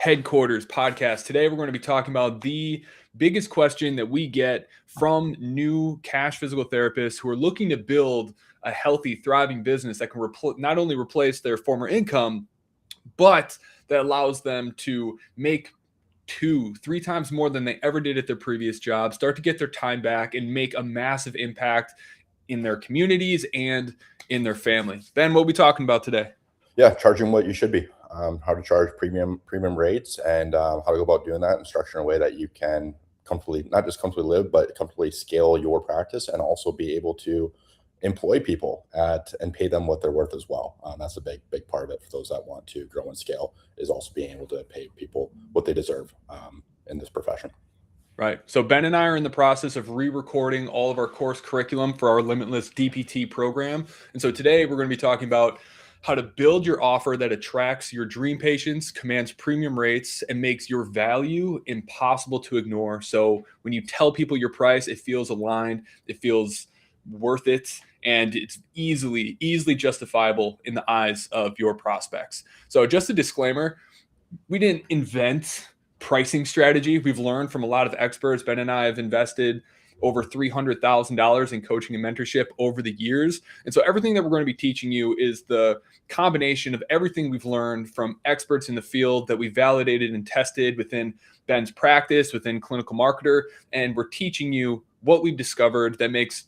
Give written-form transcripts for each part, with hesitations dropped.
Headquarters podcast. Today, we're going to be talking about the biggest question that we get from new cash physical therapists who are looking to build a healthy, thriving business that can not only replace their former income, but that allows them to make 2-3 times more than they ever did at their previous job, start to get their time back, and make a massive impact in their communities and in their family. Ben, what are we talking about today? Yeah, charging what you should be, how to charge premium rates, and how to go about doing that and structure in a way that you can comfortably, not just comfortably live, but comfortably scale your practice and also be able to employ people and pay them what they're worth as well. That's a big part of it for those that want to grow and scale, is also being able to pay people what they deserve in this profession. Right. So Ben and I are in the process of re-recording all of our course curriculum for our Limitless DPT program. And so today we're going to be talking about how to build your offer that attracts your dream patients, commands premium rates, and makes your value impossible to ignore. So when you tell people your price, it feels aligned, it feels worth it, and it's easily justifiable in the eyes of your prospects. So just a disclaimer, we didn't invent pricing strategy. We've learned from a lot of experts. Ben and I have invested over $300,000 in coaching and mentorship over the years. And so everything that we're going to be teaching you is the combination of everything we've learned from experts in the field that we validated and tested within Ben's practice, within Clinical Marketer. And we're teaching you what we've discovered that makes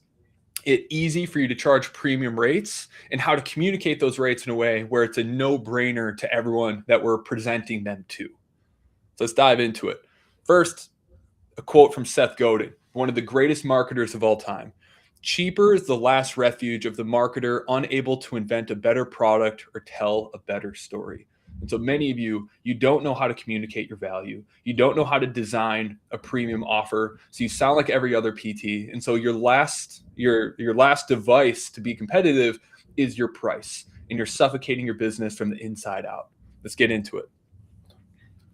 it easy for you to charge premium rates and how to communicate those rates in a way where it's a no-brainer to everyone that we're presenting them to. So let's dive into it. First, a quote from Seth Godin, one of the greatest marketers of all time. Cheaper is the last refuge of the marketer unable to invent a better product or tell a better story. And so many of you don't know how to communicate your value. You don't know how to design a premium offer. So you sound like every other PT. And so your last device to be competitive is your price. And you're suffocating your business from the inside out. Let's get into it.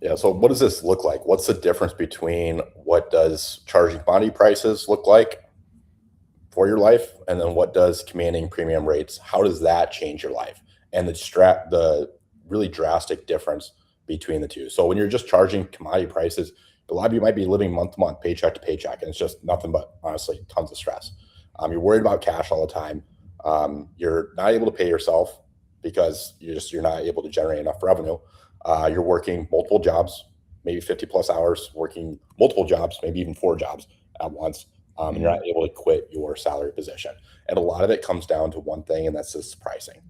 Yeah. So what does this look like? What's the difference between what does charging commodity prices look like for your life, and then what does commanding premium rates? How does that change your life? And the really drastic difference between the two. So when you're just charging commodity prices, a lot of you might be living month to month, paycheck to paycheck, and it's just nothing but honestly tons of stress. You're worried about cash all the time. You're not able to pay yourself because you're not able to generate enough revenue. You're working multiple jobs, maybe 50 plus hours, working multiple jobs, maybe even 4 jobs at once. And you're not able to quit your salary position. And a lot of it comes down to one thing, and that's this pricing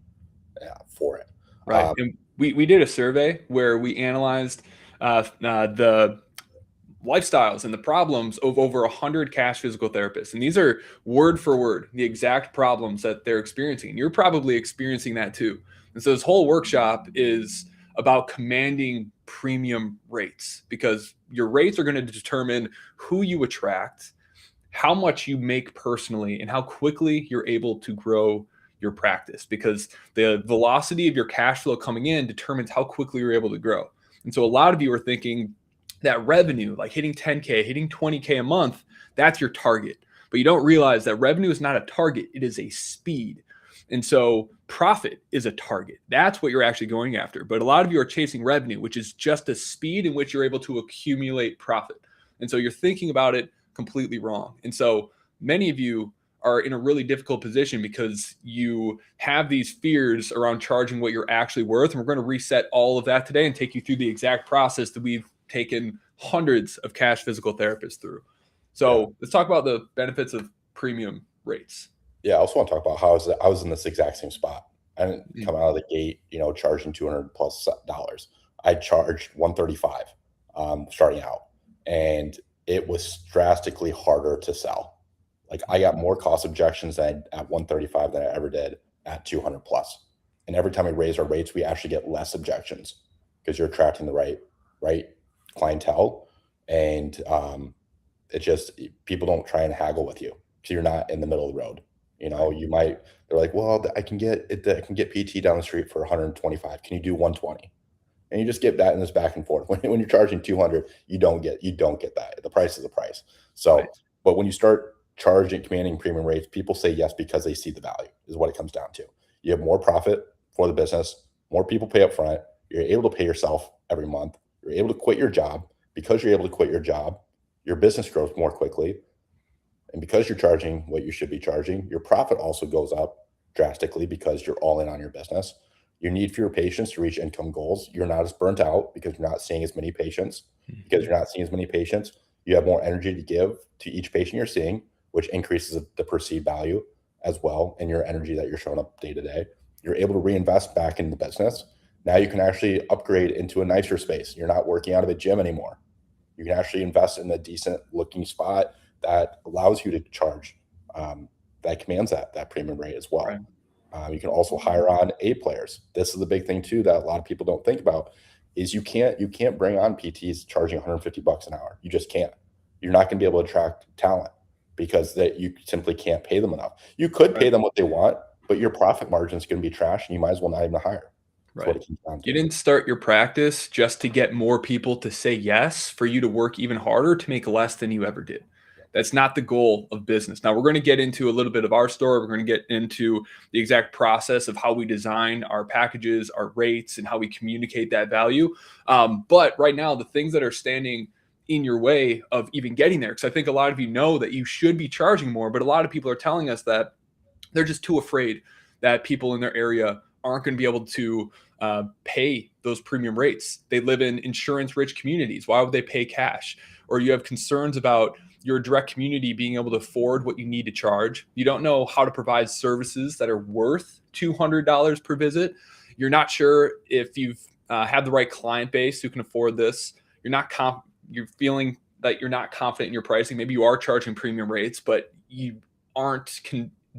for it. Right. And we did a survey where we analyzed the lifestyles and the problems of over 100 cash physical therapists. And these are word for word, the exact problems that they're experiencing. And you're probably experiencing that too. And so this whole workshop is about commanding premium rates, because your rates are going to determine who you attract, how much you make personally, and how quickly you're able to grow your practice, because the velocity of your cash flow coming in determines how quickly you're able to grow. And so a lot of you are thinking that revenue, like hitting 10K, hitting 20K a month, that's your target. But you don't realize that revenue is not a target, it is a speed. And so profit is a target. That's what you're actually going after. But a lot of you are chasing revenue, which is just a speed in which you're able to accumulate profit. And so you're thinking about it completely wrong. And so many of you are in a really difficult position because you have these fears around charging what you're actually worth. And we're going to reset all of that today and take you through the exact process that we've taken hundreds of cash physical therapists through. So let's talk about the benefits of premium rates. Yeah, I also want to talk about how I was in this exact same spot. I didn't come out of the gate, charging $200 plus. I charged $135 starting out, and it was drastically harder to sell. Like, I got more cost objections at $135 than I ever did at $200 plus. And every time we raise our rates, we actually get less objections because you're attracting the right clientele, and it just, people don't try and haggle with you because you're not in the middle of the road. They're like, well, I can get PT down the street for 125. Can you do 120? And you just get that in this back and forth. When you're charging 200, you don't get that. The price is the price. So, right. But when you start commanding premium rates, people say yes because they see the value, is what it comes down to. You have more profit for the business, more people pay up front, you're able to pay yourself every month, You're able to quit your job. Because you're able to quit your job, your business grows more quickly. And because you're charging what you should be charging, your profit also goes up drastically because you're all in on your business. You need fewer patients to reach income goals. You're not as burnt out because you're not seeing as many patients. Because you're not seeing as many patients, you have more energy to give to each patient you're seeing, which increases the perceived value as well in your energy that you're showing up day to day. You're able to reinvest back in the business. Now you can actually upgrade into a nicer space. You're not working out of a gym anymore. You can actually invest in a decent looking spot that allows you to charge, that commands that premium rate as Right. well. You can also hire on A players. This is the big thing too that a lot of people don't think about is you can't bring on PTs charging 150 bucks an hour. You just can't. You're not going to be able to attract talent because that you simply can't pay them enough. You could pay Right. them what they want, but your profit margin is going to be trash, and you might as well not even hire. That's what Right. it comes down You to. didn't start your practice just to get more people to say yes for you to work even harder to make less than you ever did. That's not the goal of business. Now, we're going to get into a little bit of our story. We're going to get into the exact process of how we design our packages, our rates, and how we communicate that value. But right now, the things that are standing in your way of even getting there, because I think a lot of you know that you should be charging more, but a lot of people are telling us that they're just too afraid that people in their area aren't going to be able to pay those premium rates. They live in insurance rich communities. Why would they pay cash? Or you have concerns about your direct community being able to afford what you need to charge. You don't know how to provide services that are worth $200 per visit. You're not sure if you've had the right client base who can afford this. You're feeling that you're not confident in your pricing. Maybe you are charging premium rates, but you aren't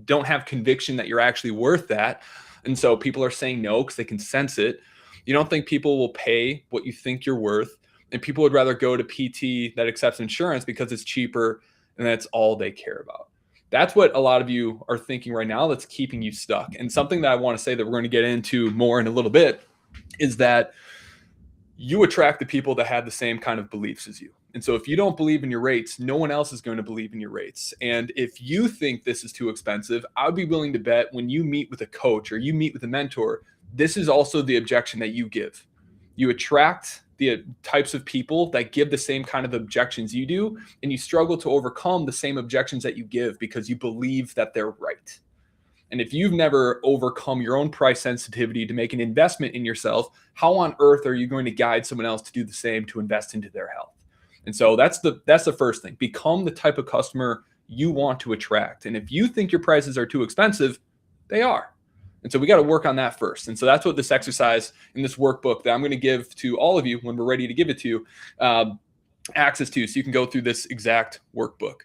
don't have conviction that you're actually worth that. And so people are saying no because they can sense it. You don't think people will pay what you think you're worth. And people would rather go to PT that accepts insurance because it's cheaper and that's all they care about. That's what a lot of you are thinking right now that's keeping you stuck. And something that I want to say that we're going to get into more in a little bit is that you attract the people that have the same kind of beliefs as you. And so if you don't believe in your rates, no one else is going to believe in your rates. And if you think this is too expensive, I would be willing to bet when you meet with a coach or you meet with a mentor, this is also the objection that you give. You attract the types of people that give the same kind of objections you do, and you struggle to overcome the same objections that you give because you believe that they're right. And if you've never overcome your own price sensitivity to make an investment in yourself, how on earth are you going to guide someone else to do the same to invest into their health? And so that's the first thing. Become the type of customer you want to attract. And if you think your prices are too expensive, they are. And so we got to work on that first. And so that's what this exercise in this workbook that I'm going to give to all of you when we're ready to give it to you access to, so you can go through this exact workbook.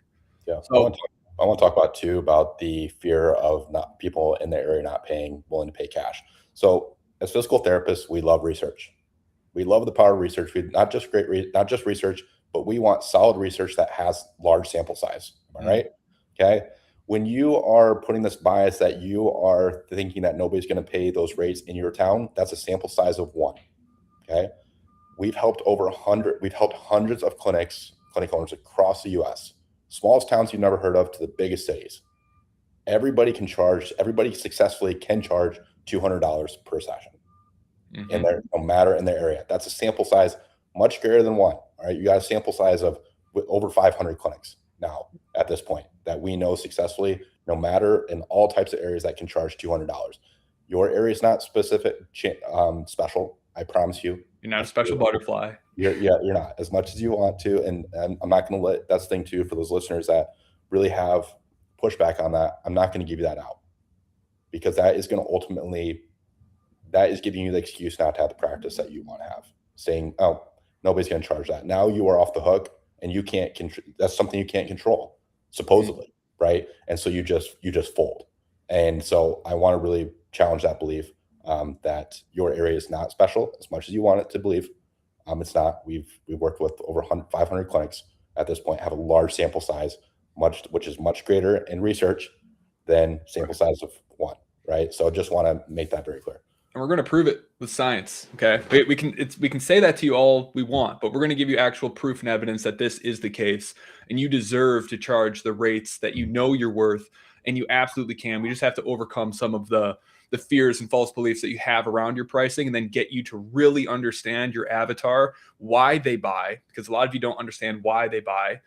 Yeah, So I want to talk about too about the fear of not people in the area not willing to pay cash. So as physical therapists, we love research. We love the power of research. We not just not just research, but we want solid research that has large sample size. Am I right? Okay. When you are putting this bias that you are thinking that nobody's going to pay those rates in your town, that's a sample size of one. Okay. We've helped hundreds of clinic owners across the US, smallest towns you've never heard of to the biggest cities. Everybody successfully can charge $200 per session in their, no matter in their area. That's a sample size much greater than one. All right. You got a sample size of over 500 clinics now at this point that we know successfully, no matter in all types of areas that can charge $200. Your area is not special. I promise you. you're not a special butterfly. You're not as much as you want to. And I'm not going to that's the thing too, for those listeners that really have pushback on that. I'm not going to give you that out because that is going to that is giving you the excuse not to have the practice that you want to have, saying, oh, nobody's going to charge that. Now you are off the hook and you can't that's something you can't control, supposedly. Right. And so you just fold. And so I want to really challenge that belief that your area is not special as much as you want it to believe. It's not. We've worked with over 500 clinics at this point, have a large sample size, which is much greater in research than sample size of one. Right. So just want to make that very clear. And we're going to prove it with science. Okay. We can say that to you all we want, but we're going to give you actual proof and evidence that this is the case. And you deserve to charge the rates that you know you're worth. And you absolutely can. We just have to overcome some of the the fears and false beliefs that you have around your pricing, and then get you to really understand your avatar, why they buy, because a lot of you don't understand why they buy.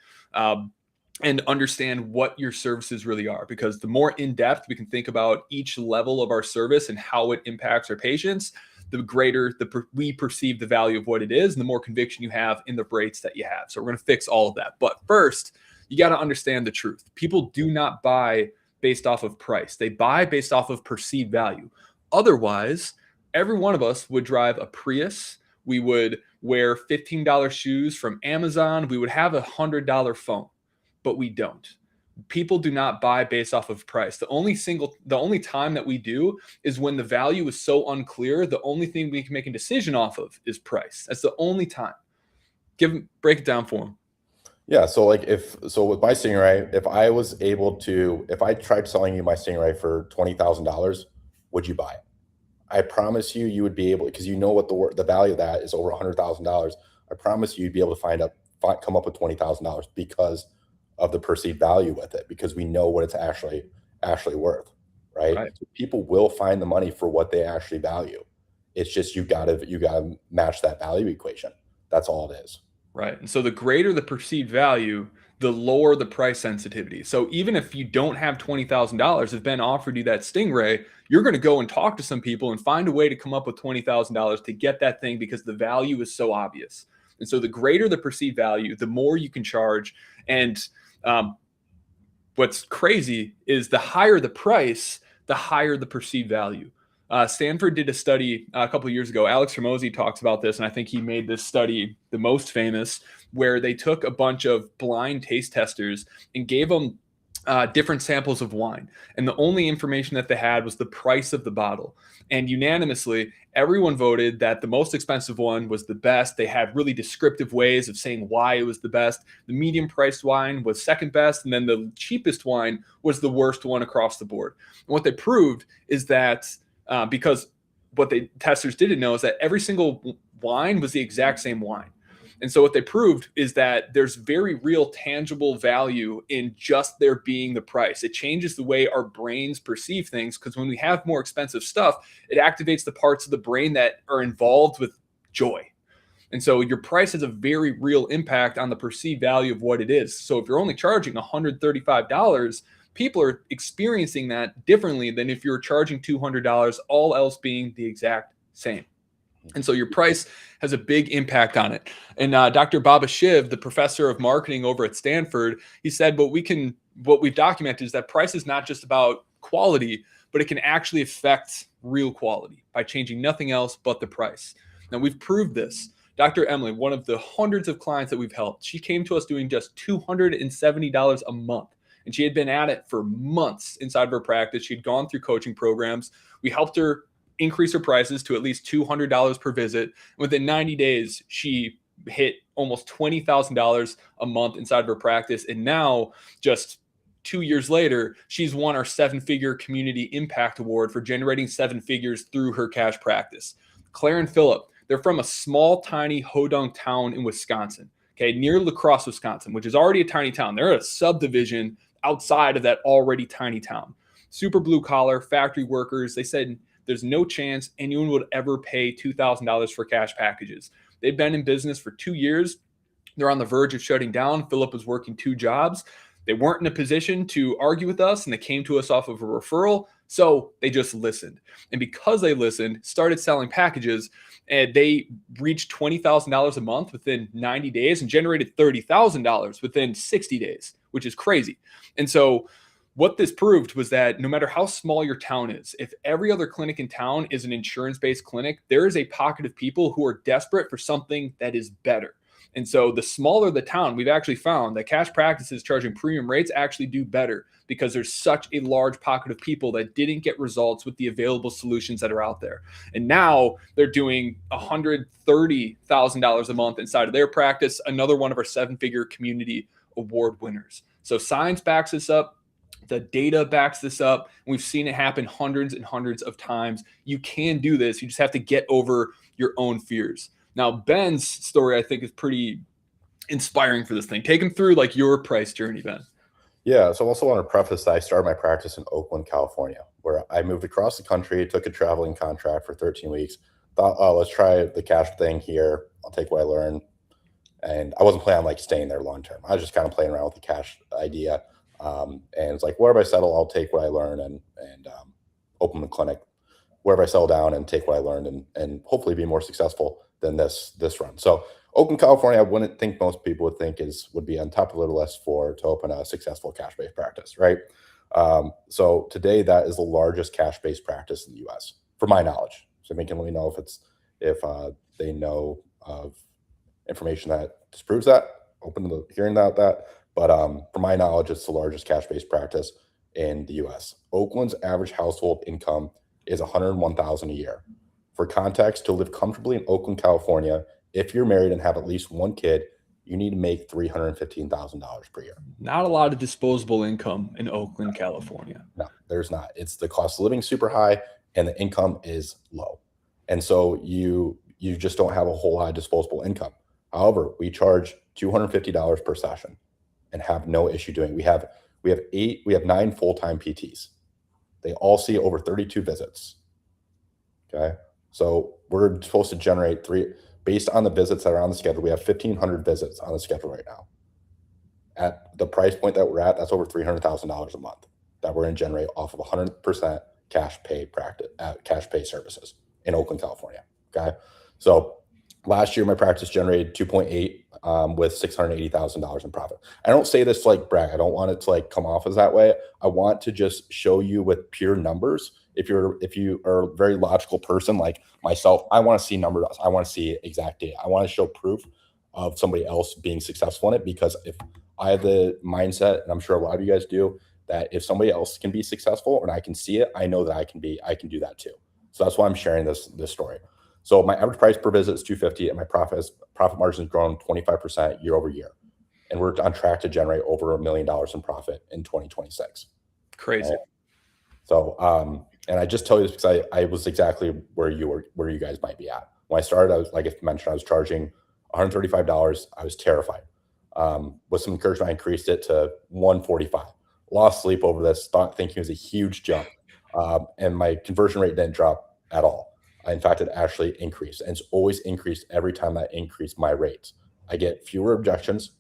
And understand what your services really are, because the more in depth we can think about each level of our service and how it impacts our patients, the greater we perceive the value of what it is, and the more conviction you have in the rates that you have. So we're going to fix all of that. But first, you got to understand the truth. People do not buy based off of price. They buy based off of perceived value. Otherwise, every one of us would drive a Prius. We would wear $15 shoes from Amazon. We would have a $100 phone, but we don't. People do not buy based off of price. The only time that we do is when the value is so unclear. The only thing we can make a decision off of is price. That's the only time. Break it down for them. Yeah. So like with my Stingray, if I tried selling you my Stingray for $20,000, would you buy it? I promise you would be able, because you know what the value of that is over $100,000. I promise you'd be able to come up with $20,000 because of the perceived value with it, because we know what it's actually worth, right? So people will find the money for what they actually value. It's just you gotta match that value equation. That's all it is. Right. And so the greater the perceived value, the lower the price sensitivity. So even if you don't have $20,000, if Ben offered you that Stingray, you're going to go and talk to some people and find a way to come up with $20,000 to get that thing, because the value is so obvious. And so the greater the perceived value, the more you can charge. And what's crazy is the higher the price, the higher the perceived value. Stanford did a study a couple of years ago. Alex Hormozi talks about this, and I think he made this study the most famous, where they took a bunch of blind taste testers and gave them different samples of wine. And the only information that they had was the price of the bottle. And unanimously, everyone voted that the most expensive one was the best. They had really descriptive ways of saying why it was the best. The medium priced wine was second best. And then the cheapest wine was the worst one across the board. And what they proved is that because what the testers didn't know is that every single wine was the exact same wine. And so what they proved is that there's very real tangible value in just there being the price. It changes the way our brains perceive things, because when we have more expensive stuff, it activates the parts of the brain that are involved with joy. And so your price has a very real impact on the perceived value of what it is. So if you're only charging $135, people are experiencing that differently than if you're charging $200, all else being the exact same. And so your price has a big impact on it. And Dr. Baba Shiv, the professor of marketing over at Stanford, he said what we've documented is that price is not just about quality, but it can actually affect real quality by changing nothing else but the price. Now, we've proved this. Dr. Emily, one of the hundreds of clients that we've helped, she came to us doing just $270 a month. And she had been at it for months inside of her practice. She'd gone through coaching programs. We helped her increase her prices to at least $200 per visit. Within 90 days, she hit almost $20,000 a month inside of her practice. And now, just 2 years later, she's won our 7-figure Community Impact Award for generating 7 figures through her cash practice. Claire and Philip, they're from a small, tiny Hodunk town in Wisconsin, okay, near La Crosse, Wisconsin, which is already a tiny town. They're a subdivision outside of that already tiny town. Super blue collar, factory workers. They said there's no chance anyone would ever pay $2,000 for cash packages. They've been in business for 2 years. They're on the verge of shutting down. Philip was working 2 jobs. They weren't in a position to argue with us, and they came to us off of a referral. So they just listened. And because they listened, started selling packages, and they reached $20,000 a month within 90 days and generated $30,000 within 60 days, which is crazy. And so what this proved was that no matter how small your town is, if every other clinic in town is an insurance-based clinic, there is a pocket of people who are desperate for something that is better. And so the smaller the town, we've actually found that cash practices charging premium rates actually do better, because there's such a large pocket of people that didn't get results with the available solutions that are out there. And now they're doing $130,000 a month inside of their practice, another one of our 7-figure Community Award winners. So science backs this up. The data backs this up. We've seen it happen hundreds and hundreds of times. You can do this. You just have to get over your own fears. Now, Ben's story, I think, is pretty inspiring for this thing. Take him through like your price journey, Ben. Yeah, so I also want to preface that I started my practice in Oakland, California, where I moved across the country, took a traveling contract for 13 weeks, thought, oh, let's try the cash thing here. I'll take what I learned. And I wasn't planning on like staying there long term. I was just kind of playing around with the cash idea. And it's like, wherever I settle, I'll take what I learn and open the clinic wherever I settle down and take what I learned and hopefully be more successful than this run. So Oakland, California, I wouldn't think most people would think would be on top of their list to open a successful cash-based practice, right? So today that is the largest cash-based practice in the U.S. for my knowledge. So they can let me know if they know of information that disproves that. Open to hearing that. But from my knowledge, it's the largest cash-based practice in the U.S. Oakland's average household income is 101,000 a year. For context, to live comfortably in Oakland, California, if you're married and have at least one kid, you need to make $315,000 per year. Not a lot of disposable income in Oakland, California. No, there's not. It's the cost of living super high and the income is low. And so you just don't have a whole lot of disposable income. However, we charge $250 per session and have no issue doing. We have 9 full-time PTs. They all see over 32 visits. Okay. So we're supposed to generate based on the visits that are on the schedule. We have 1,500 visits on the schedule right now. At the price point that we're at, that's over $300,000 a month that we're going to generate off of 100% cash pay services in Oakland, California. Okay. So last year, my practice generated 2.8 with $680,000 in profit. I don't say this to like brag. I don't want it to like come off as that way. I want to just show you with pure numbers. If you are a very logical person like myself, I want to see numbers. I want to see exact data. I want to show proof of somebody else being successful in it, because if I have the mindset, and I'm sure a lot of you guys do, that if somebody else can be successful and I can see it, I know that I can do that too. So that's why I'm sharing this story. So my average price per visit is $250, and my profit margin has grown 25% year over year, and we're on track to generate over $1 million in profit in 2026. Crazy. So, and I just tell you this because I was exactly where you guys might be at. When I started, I was, like I mentioned, I was charging $135. I was terrified. With some encouragement, I increased it to $145. Lost sleep over this, thinking it was a huge jump, and my conversion rate didn't drop at all. In fact, it actually increased, and it's always increased every time I increase my rates. I get fewer objections.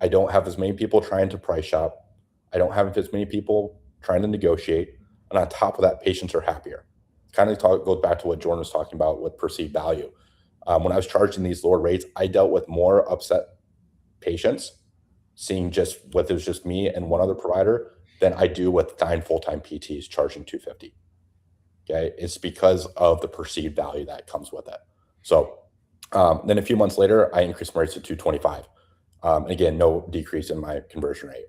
I don't have as many people trying to price shop. I don't have as many people trying to negotiate. And on top of that, patients are happier. Kind of goes back to what Jordan was talking about with perceived value. When I was charging these lower rates, I dealt with more upset patients, seeing just whether it's just me and one other provider, than I do with 9 full-time PTs charging $250. Okay, it's because of the perceived value that comes with it. So then a few months later, I increased my rates to $225. Again, no decrease in my conversion rate.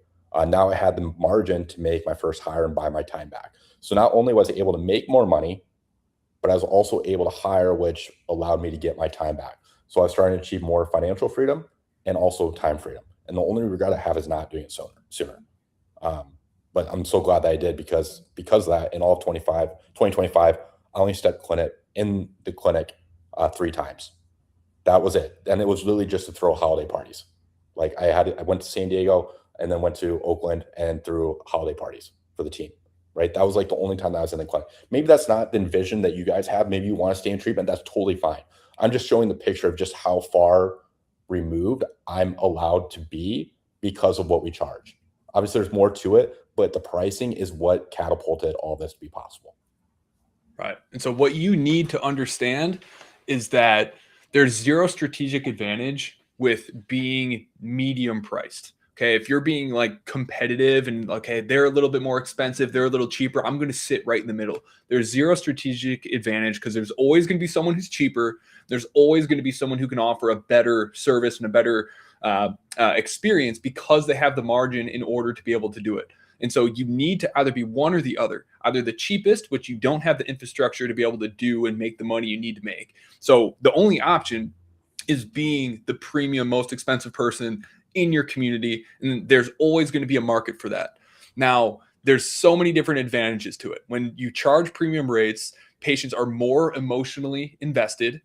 Now I had the margin to make my first hire and buy my time back. So not only was I able to make more money, but I was also able to hire, which allowed me to get my time back. So I was starting to achieve more financial freedom and also time freedom. And the only regret I have is not doing it sooner. But I'm so glad that I did, because of that, in all of 2025, I only stepped in the clinic 3 times. That was it. And it was literally just to throw holiday parties. Like I went to San Diego and then went to Oakland and threw holiday parties for the team, right? That was like the only time that I was in the clinic. Maybe that's not the vision that you guys have. Maybe you want to stay in treatment. That's totally fine. I'm just showing the picture of just how far removed I'm allowed to be because of what we charge. Obviously, there's more to it, but the pricing is what catapulted all this to be possible. Right. And so what you need to understand is that there's zero strategic advantage with being medium priced. Okay. If you're being like competitive and okay, they're a little bit more expensive, they're a little cheaper, I'm going to sit right in the middle. There's zero strategic advantage because there's always going to be someone who's cheaper. There's always going to be someone who can offer a better service and a better experience because they have the margin in order to be able to do it. And so you need to either be one or the other, either the cheapest, which you don't have the infrastructure to be able to do and make the money you need to make. So the only option is being the premium, most expensive person in your community. And there's always going to be a market for that. Now, there's so many different advantages to it. When you charge premium rates, patients are more emotionally invested.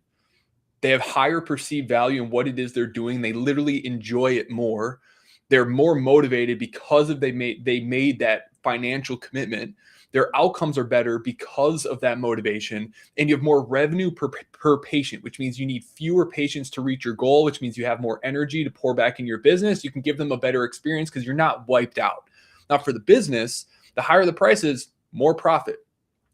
They have higher perceived value in what it is they're doing. They literally enjoy it more. They're more motivated because of they made that financial commitment. Their outcomes are better because of that motivation, and you have more revenue per patient, which means you need fewer patients to reach your goal, which means you have more energy to pour back in your business. You can give them a better experience because you're not wiped out. Now, for the business, the higher the prices, more profit.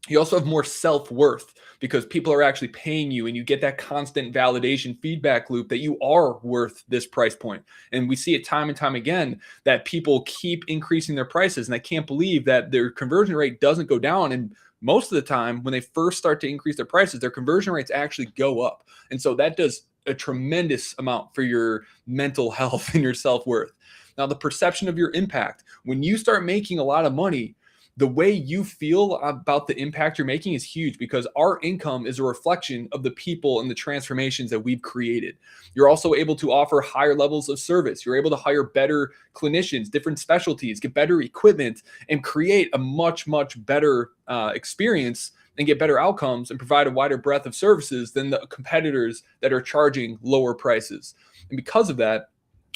You also have more self-worth because people are actually paying you, and you get that constant validation feedback loop that you are worth this price point. And we see it time and time again that people keep increasing their prices, and I can't believe that their conversion rate doesn't go down. And most of the time when they first start to increase their prices, their conversion rates actually go up. And so that does a tremendous amount for your mental health and your self-worth. Now, the perception of your impact, when you start making a lot of money, the way you feel about the impact you're making is huge, because our income is a reflection of the people and the transformations that we've created. You're also able to offer higher levels of service. You're able to hire better clinicians, different specialties, get better equipment, and create a much, much better experience and get better outcomes and provide a wider breadth of services than the competitors that are charging lower prices. And because of that,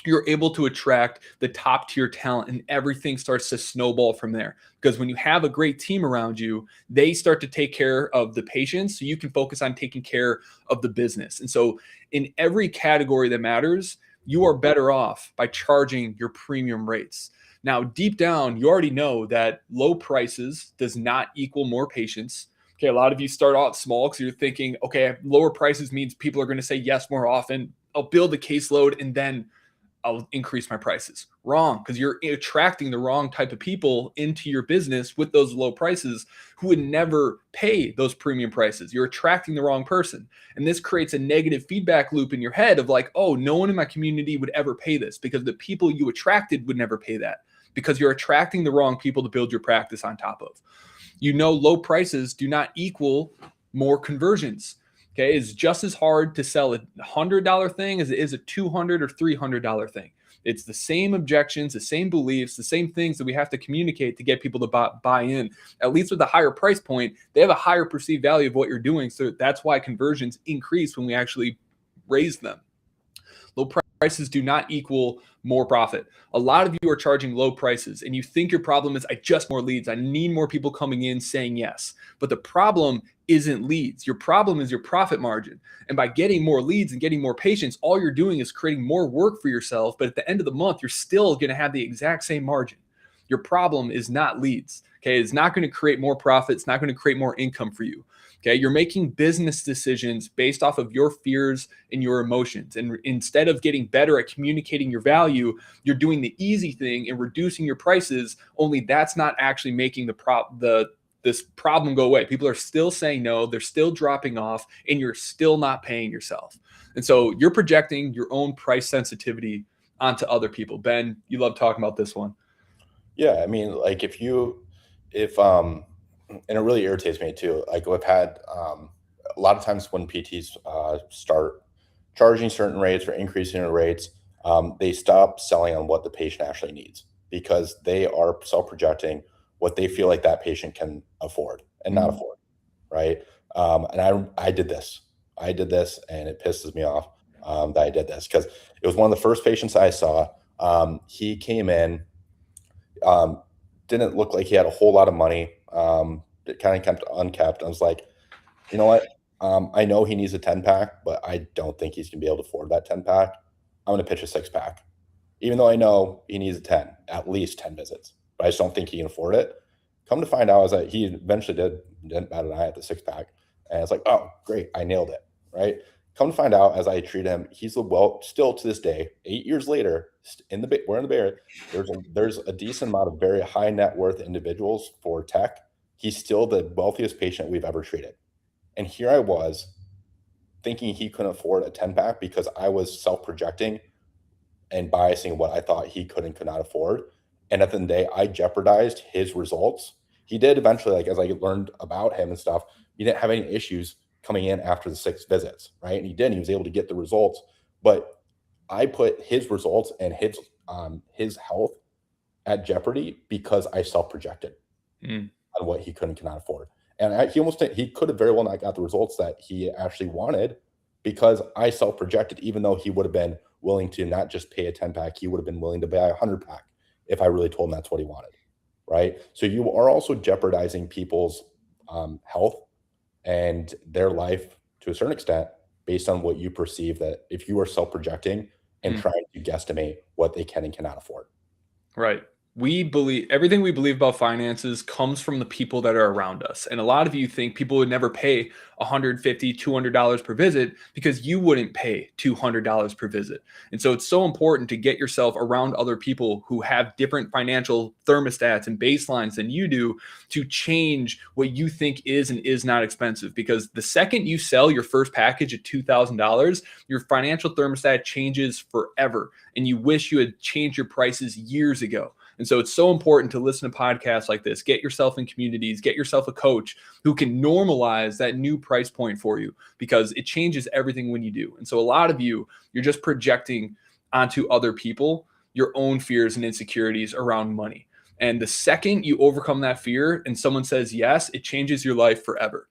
you're able to attract the top tier talent, and everything starts to snowball from there. Because when you have a great team around you, they start to take care of the patients, so you can focus on taking care of the business. And so in every category that matters, you are better off by charging your premium rates. Now, deep down, you already know that low prices does not equal more patients. Okay, a lot of you start out small because you're thinking, okay, lower prices means people are going to say yes more often. I'll build a caseload and then I'll increase my prices. Wrong, because you're attracting the wrong type of people into your business with those low prices who would never pay those premium prices. You're attracting the wrong person. And this creates a negative feedback loop in your head of like, oh, no one in my community would ever pay this, because the people you attracted would never pay that, because you're attracting the wrong people to build your practice on top of. Low prices do not equal more conversions. Okay, it's just as hard to sell a $100 thing as it is a $200 or $300 thing. It's the same objections, the same beliefs, the same things that we have to communicate to get people to buy in. At least with a higher price point, they have a higher perceived value of what you're doing. So that's why conversions increase when we actually raise them. Low prices do not equal more profit. A lot of you are charging low prices, and you think your problem is, I just more leads. I need more people coming in saying yes. But the problem isn't leads. Your problem is your profit margin. And by getting more leads and getting more patients, all you're doing is creating more work for yourself. But at the end of the month, you're still going to have the exact same margin. Your problem is not leads. Okay, it's not going to create more profit. It's not going to create more income for you. Okay, you're making business decisions based off of your fears and your emotions. And instead of getting better at communicating your value, you're doing the easy thing and reducing your prices. Only that's not actually making this problem go away. People are still saying no, they're still dropping off, and you're still not paying yourself. And so you're projecting your own price sensitivity onto other people. Ben, you love talking about this one. Yeah, I mean, like if and it really irritates me too. Like I've had a lot of times when PTs start charging certain rates or increasing their rates, they stop selling on what the patient actually needs, because they are self-projecting what they feel like that patient can afford and not afford, right? And I did this. I did this, and it pisses me off that I did this, because it was one of the first patients I saw. He came in, didn't look like he had a whole lot of money. It kind of kept unkept. I was like, you know what? I know he needs a 10 pack, but I don't think he's gonna be able to afford that 10 pack. I'm gonna pitch a 6 pack, even though I know he needs a 10, at least 10 visits, but I just don't think he can afford it. Come to find out is that he eventually didn't bat an eye at the 6 pack, and it's like, oh, great, I nailed it, right? Come to find out, as I treat him, he's still to this day, 8 years later, we're in the Bay Area. There's a decent amount of very high net worth individuals for tech. He's still the wealthiest patient we've ever treated, and here I was thinking he couldn't afford a 10 pack because I was self projecting and biasing what I thought he could and could not afford. And at the end of the day, I jeopardized his results. He did eventually, like as I learned about him and stuff, he didn't have any issues coming in after the 6 visits, right? And he did. He was able to get the results, but I put his results and his health at jeopardy because I self-projected on what he could and cannot afford. And he could have very well not got the results that he actually wanted because I self-projected, even though he would have been willing to not just pay a 10-pack, he would have been willing to buy a 100-pack if I really told him that's what he wanted, right? So you are also jeopardizing people's health and their life to a certain extent based on what you perceive, that if you are self-projecting and trying to guesstimate what they can and cannot afford. Right. We believe everything we believe about finances comes from the people that are around us. And a lot of you think people would never pay $150, $200 per visit because you wouldn't pay $200 per visit. And so it's so important to get yourself around other people who have different financial thermostats and baselines than you do to change what you think is and is not expensive. Because the second you sell your first package at $2,000, your financial thermostat changes forever. And you wish you had changed your prices years ago. And so it's so important to listen to podcasts like this, get yourself in communities, get yourself a coach who can normalize that new price point for you, because it changes everything when you do. And so a lot of you, you're just projecting onto other people your own fears and insecurities around money. And the second you overcome that fear and someone says yes, it changes your life forever.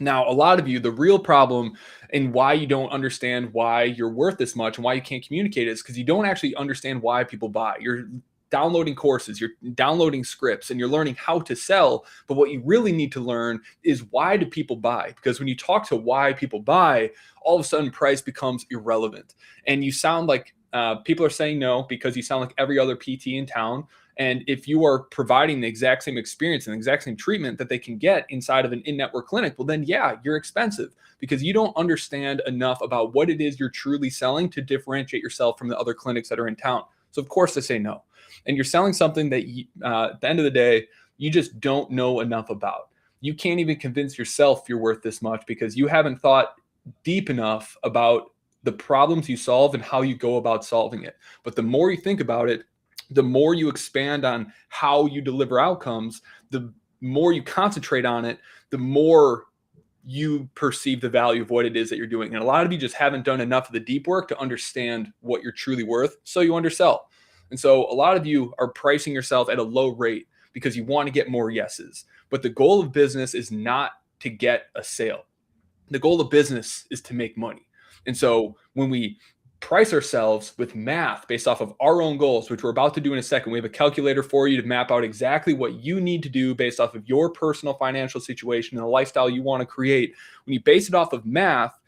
Now, a lot of you, the real problem and why you don't understand why you're worth this much and why you can't communicate it is because you don't actually understand why people buy. You're downloading courses, you're downloading scripts, and you're learning how to sell. But what you really need to learn is, why do people buy? Because when you talk to why people buy, all of a sudden price becomes irrelevant. And you sound like people are saying no because you sound like every other PT in town. And if you are providing the exact same experience and the exact same treatment that they can get inside of an in-network clinic, well, then yeah, you're expensive because you don't understand enough about what it is you're truly selling to differentiate yourself from the other clinics that are in town. So of course they say no. And you're selling something that at the end of the day, you just don't know enough about. You can't even convince yourself you're worth this much because you haven't thought deep enough about the problems you solve and how you go about solving it. But the more you think about it, the more you expand on how you deliver outcomes, the more you concentrate on it, the more you perceive the value of what it is that you're doing. And a lot of you just haven't done enough of the deep work to understand what you're truly worth, so you undersell. And so a lot of you are pricing yourself at a low rate because you want to get more yeses. But the goal of business is not to get a sale. The goal of business is to make money. And so when we price ourselves with math based off of our own goals, which we're about to do in a second, we have a calculator for you to map out exactly what you need to do based off of your personal financial situation and the lifestyle you want to create. When you base it off of math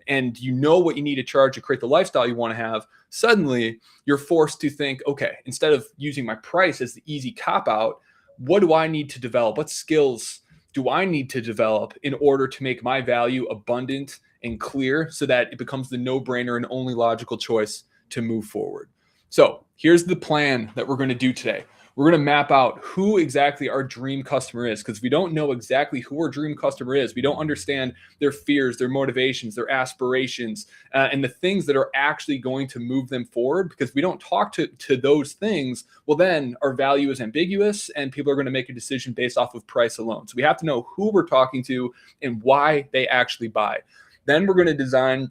and you know what you need to charge to create the lifestyle you want to have, suddenly you're forced to think, okay, instead of using my price as the easy cop out, what do I need to develop? What skills do I need to develop in order to make my value abundant and clear so that it becomes the no-brainer and only logical choice to move forward? So here's the plan that we're going to do today. We're going to map out who exactly our dream customer is, because we don't know exactly who our dream customer is. We don't understand their fears, their motivations, their aspirations, and the things that are actually going to move them forward. Because we don't talk to those things, well, then our value is ambiguous and people are going to make a decision based off of price alone. So we have to know who we're talking to and why they actually buy. Then we're going to design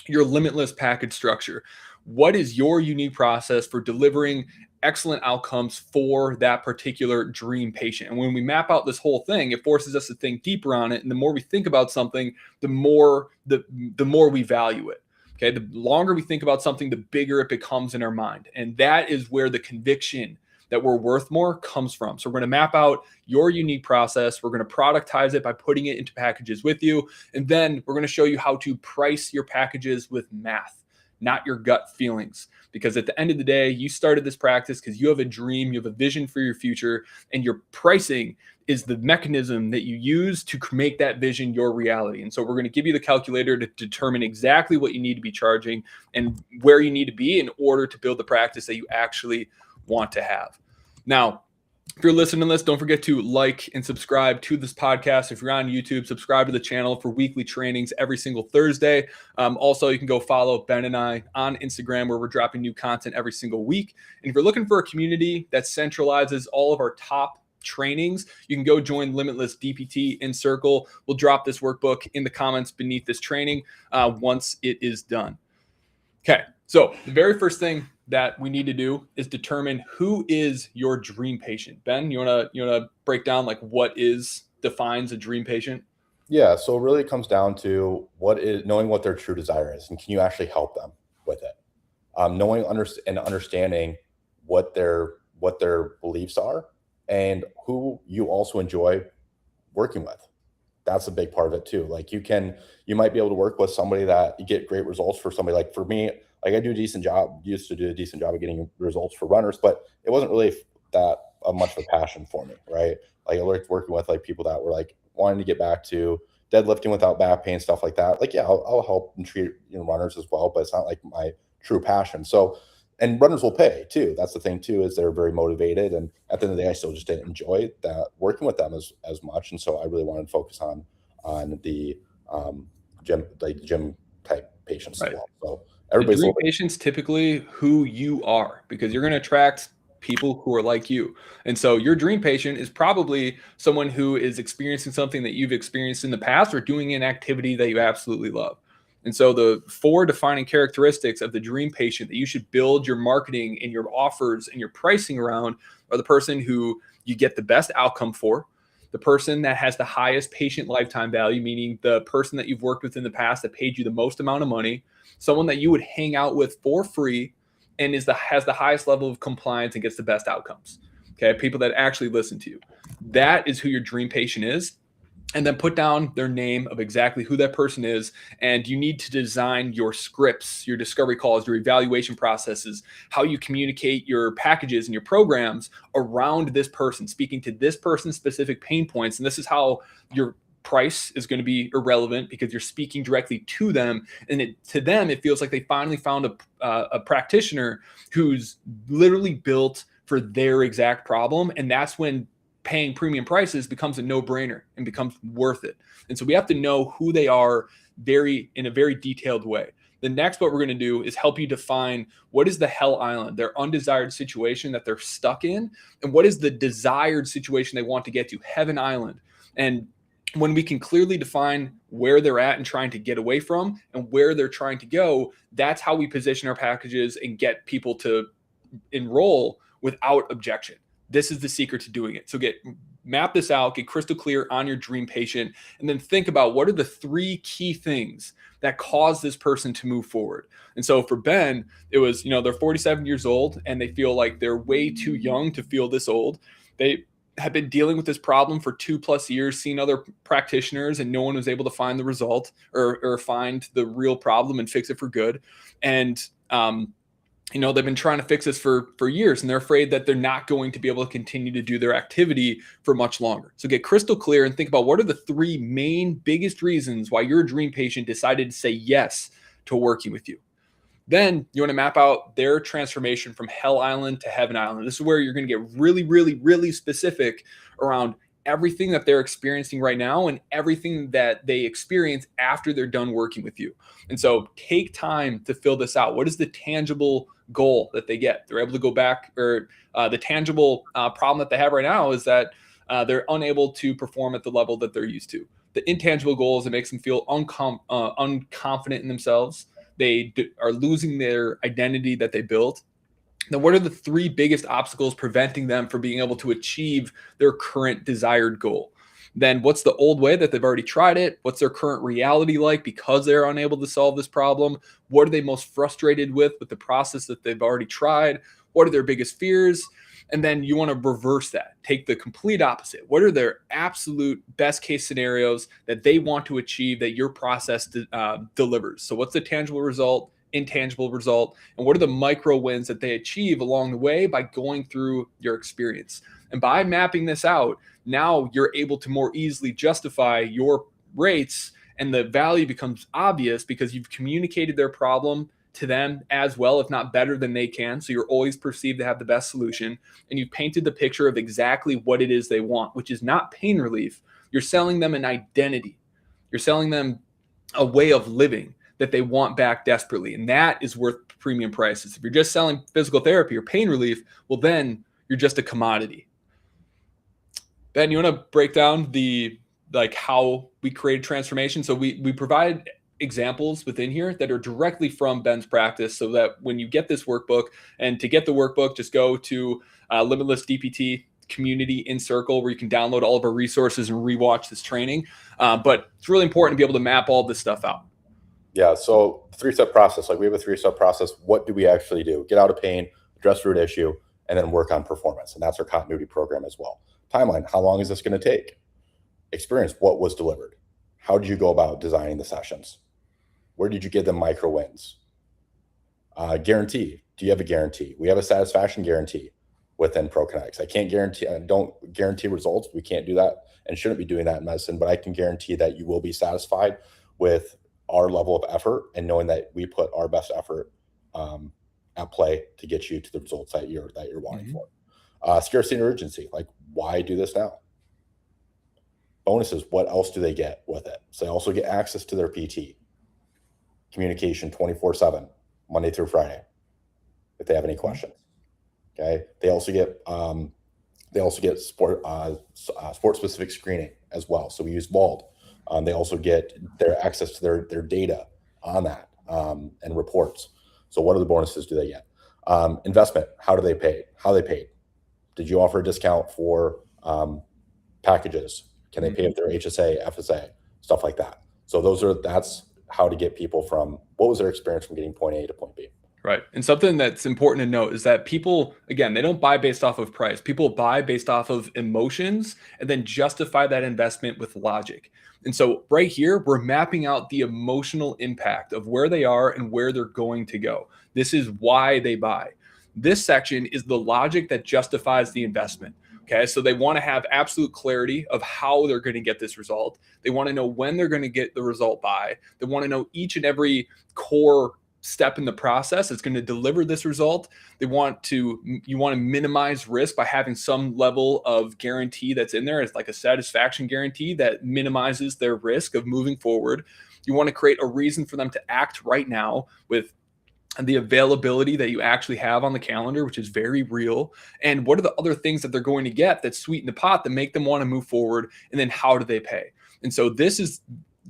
your limitless package structure. What is your unique process for delivering excellent outcomes for that particular dream patient? And when we map out this whole thing, it forces us to think deeper on it. And the more we think about something, the more we value it. Okay. The longer we think about something, the bigger it becomes in our mind. And that is where the conviction that we're worth more comes from. So we're going to map out your unique process. We're going to productize it by putting it into packages with you. And then we're going to show you how to price your packages with math, not your gut feelings. Because at the end of the day, you started this practice because you have a dream, you have a vision for your future, and your pricing is the mechanism that you use to make that vision your reality. And so we're going to give you the calculator to determine exactly what you need to be charging and where you need to be in order to build the practice that you actually want to have. Now, if you're listening to this, don't forget to like and subscribe to this podcast. If you're on YouTube, subscribe to the channel for weekly trainings every single Thursday. Also, you can go follow Ben and I on Instagram, where we're dropping new content every single week. And if you're looking for a community that centralizes all of our top trainings, you can go join Limitless DPT in Circle. We'll drop this workbook in the comments beneath this training once it is done. Okay, so the very first thing that we need to do is determine who is your dream patient. Ben, you wanna break down like what defines a dream patient? Yeah, so it really comes down to knowing what their true desire is, and can you actually help them with it? knowing and understanding what their beliefs are and who you also enjoy working with. That's a big part of it too. Like you might be able to work with somebody that you get great results for. Somebody like for me, like I do a decent job, used to do a decent job of getting results for runners, but it wasn't really that much of a passion for me, right? Like I liked working with like people that were like wanting to get back to deadlifting without back pain, stuff like that. Like, yeah, I'll help and treat runners as well, but it's not like my true passion. So, and runners will pay too. That's the thing too, is they're very motivated. And at the end of the day, I still just didn't enjoy that working with them as much. And so I really wanted to focus on the gym type patients as Right. well. So The everybody's a dream little bit. patient's typically who you are, because you're going to attract people who are like you. And so your dream patient is probably someone who is experiencing something that you've experienced in the past or doing an activity that you absolutely love. And so the four defining characteristics of the dream patient that you should build your marketing and your offers and your pricing around are the person who you get the best outcome for, the person that has the highest patient lifetime value, meaning the person that you've worked with in the past that paid you the most amount of money, someone that you would hang out with for free and has the highest level of compliance and gets the best outcomes. Okay, people that actually listen to you. That is who your dream patient is. And then put down their name of exactly who that person is. And you need to design your scripts, your discovery calls, your evaluation processes, how you communicate your packages and your programs around this person, speaking to this person's specific pain points. And this is how your price is going to be irrelevant, because you're speaking directly to them. And to them, it feels like they finally found a practitioner who's literally built for their exact problem. And that's when paying premium prices becomes a no-brainer and becomes worth it. And so we have to know who they are in a very detailed way. The next, what we're going to do is help you define what is the hell island, their undesired situation that they're stuck in, and what is the desired situation they want to get to, heaven island. And when we can clearly define where they're at and trying to get away from and where they're trying to go, that's how we position our packages and get people to enroll without objection. This is the secret to doing it. So map this out, get crystal clear on your dream patient, and then think about what are the three key things that cause this person to move forward. And so for Ben, it was, they're 47 years old and they feel like they're way too young to feel this old. They have been dealing with this problem for 2+ years, seen other practitioners, and no one was able to find the result or find the real problem and fix it for good. And they've been trying to fix this for years, and they're afraid that they're not going to be able to continue to do their activity for much longer. So get crystal clear and think about what are the three main biggest reasons why your dream patient decided to say yes to working with you. Then you want to map out their transformation from hell island to heaven island. This is where you're going to get really, really, really specific around everything that they're experiencing right now and everything that they experience after they're done working with you. And so take time to fill this out. What is the tangible goal that they get? They're able to go back, or the tangible problem that they have right now is that they're unable to perform at the level that they're used to. The intangible goal is it makes them feel unconfident in themselves. They are losing their identity that they built. Now, what are the three biggest obstacles preventing them from being able to achieve their current desired goal? Then what's the old way that they've already tried it? What's their current reality like because they're unable to solve this problem? What are they most frustrated with the process that they've already tried? What are their biggest fears? And then you want to reverse that. Take the complete opposite. What are their absolute best case scenarios that they want to achieve that your process delivers? So what's the tangible result, intangible result, and what are the micro wins that they achieve along the way by going through your experience? And by mapping this out, now you're able to more easily justify your rates, and the value becomes obvious because you've communicated their problem to them as well, if not better than they can. So you're always perceived to have the best solution, and you've painted the picture of exactly what it is they want, which is not pain relief. You're selling them an identity. You're selling them a way of living that they want back desperately. And that is worth premium prices. If you're just selling physical therapy or pain relief, well, then you're just a commodity. Ben, you want to break down how we create transformation? So we provide examples within here that are directly from Ben's practice, so that when you get this workbook, and to get the workbook, just go to Limitless DPT community in Circle, where you can download all of our resources and rewatch this training. But it's really important to be able to map all this stuff out. Yeah. So 3-step process, like we have a 3-step process. What do we actually do? Get out of pain, address root issue, and then work on performance. And that's our continuity program as well. Timeline. How long is this going to take? Experience. What was delivered? How did you go about designing the sessions? Where did you get them micro wins? Guarantee. Do you have a guarantee? We have a satisfaction guarantee within ProKinetics. I can't guarantee, I don't guarantee results. We can't do that and shouldn't be doing that in medicine, but I can guarantee that you will be satisfied with our level of effort and knowing that we put our best effort at play to get you to the results that you're wanting Mhm. for. Scarcity and urgency. Like, why do this now? Bonuses. What else do they get with it? So they also get access to their PT, communication 24/7, Monday through Friday, if they have any questions. Okay. They also get sport specific screening as well. So we use Wald. They also get their access to their data on that and reports. So what other bonuses do they get? Investment. How do they pay? How they paid? Did you offer a discount for packages? Can they pay with their HSA, FSA, stuff like that? So that's how to get people from what was their experience from getting point A to point B. Right. And something that's important to note is that people, again, they don't buy based off of price. People buy based off of emotions and then justify that investment with logic. And so, right here, we're mapping out the emotional impact of where they are and where they're going to go. This is why they buy. This section is the logic that justifies the investment. Okay. So, they want to have absolute clarity of how they're going to get this result. They want to know when they're going to get the result by. They want to know each and every core step in the process that's going to deliver this result. You want to minimize risk by having some level of guarantee that's in there. It's like a satisfaction guarantee that minimizes their risk of moving forward. You want to create a reason for them to act right now with the availability that you actually have on the calendar, which is very real. And what are the other things that they're going to get that sweeten the pot that make them want to move forward? And then how do they pay? And so this is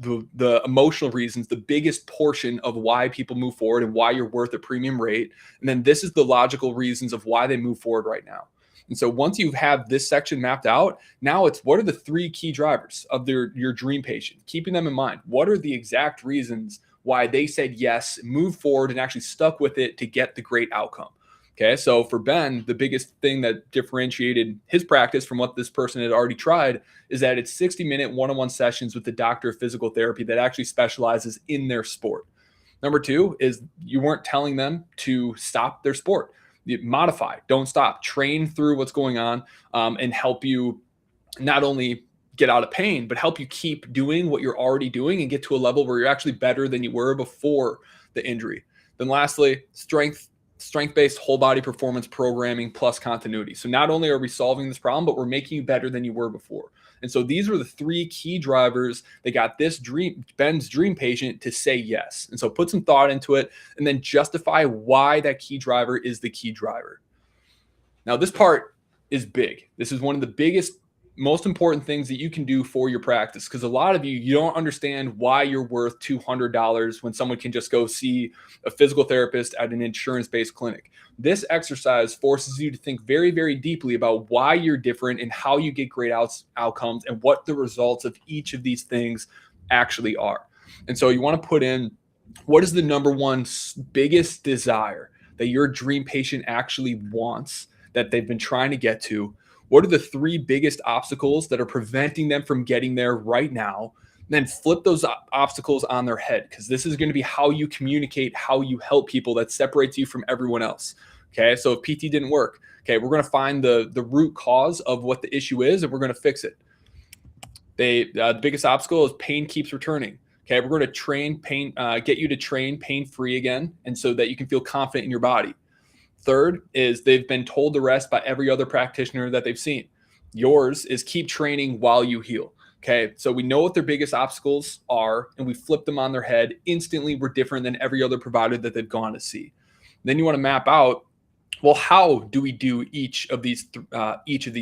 the emotional reasons, the biggest portion of why people move forward and why you're worth a premium rate. And then this is the logical reasons of why they move forward right now. And so once you have this section mapped out, now it's what are the 3 key drivers of your dream patient? Keeping them in mind. What are the exact reasons why they said yes, moved forward, and actually stuck with it to get the great outcome? Okay, so for Ben, the biggest thing that differentiated his practice from what this person had already tried is that it's 60-minute one-on-one sessions with the doctor of physical therapy that actually specializes in their sport. Number 2 is you weren't telling them to stop their sport. You modify, don't stop, train through what's going on, and help you not only get out of pain, but help you keep doing what you're already doing and get to a level where you're actually better than you were before the injury. Then lastly, strength-based whole body performance programming plus continuity. So not only are we solving this problem, but we're making you better than you were before. And so these were the 3 key drivers that got Ben's dream patient to say yes. And so put some thought into it and then justify why that key driver is the key driver. Now, this part is big. This is one of the biggest, most important things that you can do for your practice, because a lot of you don't understand why you're worth $200 when someone can just go see a physical therapist at an insurance-based clinic. This exercise forces you to think very, very deeply about why you're different and how you get great outcomes and what the results of each of these things actually are. And so you want to put in, what is the number one biggest desire that your dream patient actually wants that they've been trying to get to? What are the 3 biggest obstacles that are preventing them from getting there right now? And then flip those obstacles on their head, because this is going to be how you communicate, how you help people, that separates you from everyone else. Okay, so if PT didn't work, okay, we're going to find the root cause of what the issue is, and we're going to fix it. The biggest obstacle is pain keeps returning. Okay, we're going to get you to train pain-free again, and so that you can feel confident in your body. Third is they've been told to rest by every other practitioner that they've seen. Yours is keep training while you heal. Okay, so we know what their biggest obstacles are, and we flip them on their head. Instantly, we're different than every other provider that they've gone to see. Then you want to map out, well, how do we do each of these